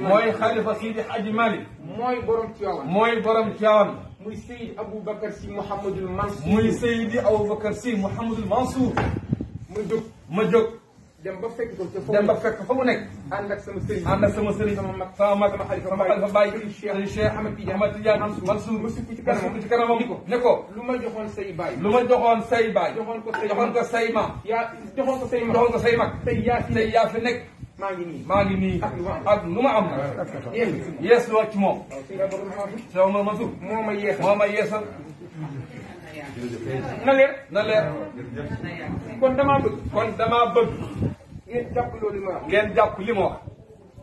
mooy Khalifa Seydi Hadji Malick. mooy borom Tiwaawan. mooy borom Tiwaawan. muy Seydi Aboubacar Sy Mouhamadul Mansour. muy Seydi Aboubacar Sy Mouhamadul Mansour. ma jóg. dem ba fekk ko ca foofu. dem ba fekk fa mu nekk. ànd ak sama sëriñ. ànd ak sama sëriñ. sama mag sama Khalifa Baye. Cheikh Ahmed Tidiane Mansour. mu sukk ci kanamam ne ko. lu ma joxoon say baay. lu ma joxoon say baay. joxoon ko say maam. joxoon ko say maam. joxoon ko say mag. tey yaa fi nekk. maa ngi nii. maa ngi nii. ak lu ma am. yees loo ci moom. Cheikh Mansour. moo ma yeesal. na leer. kon damaa bëgg. ngeen jàpp loolu ma wax. ngeen jàpp li ma wax.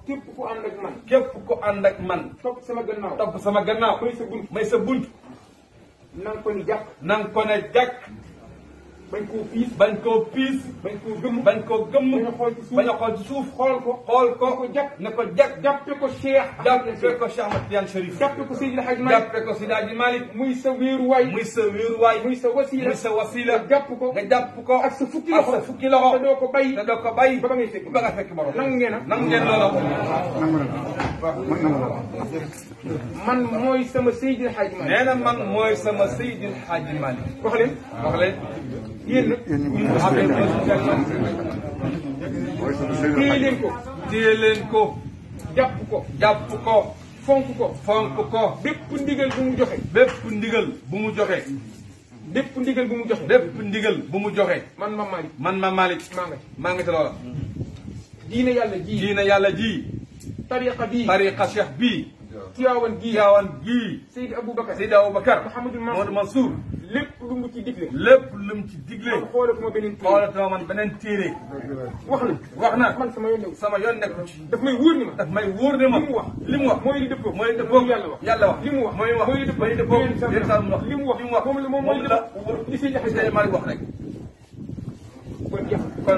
képp ku ànd ak man. képp ku ànd ak man. topp sama gannaaw. topp sama gannaaw. may sa bunt. na nga ko ni jàkk. na nga ko ne jàkk. bañ koo piis. bañ koo piis. bañ koo gëmm. bañ koo gëmm. bañ a xool ci suuf. xool ko. ne ko jàkk. jàppe ko Cheikh. jàppe ko Cheikh Ahmed Tidiane Chérif. jàppe ko Seydi Hadji Malick. jàppe ko Seydi Hadji Malick. muy sa wéeruwaay. muy sa wéeruwaay. muy sa wasila. muy sa wasila. nga jàpp ko. ak sa fukki loxo. te doo ko bàyyi. ba ba ngay fekk. ba nga fekk borom. nangu ngeen nangu ngeen loolu. man mooy sama Seydi Hadji Malick. nee na man mooy sama Seydi Hadji Malick. wax leen. yéen nag. téye leen ko. jàpp ko. fonk ko. bépp ndigal bu mu joxe. man ma Malick. maa ngi ci loola. diine yàlla ji. tariqa cheikh bii. Tiwaawan gii. Seydi Aboubacar. Mouhamadou Mansour. lépp lu mu ci digle. xoolatuma man beneen téere. wax na. man sama yoon nekk ci. daf may wóor ne ma. li mu wax. mooy li dëppoo. yàlla wax. li mu wax. mooy li dëppoo. li mu wax. moom mooy li dëppoo. li Seydi Hadji Malick wax rek. kon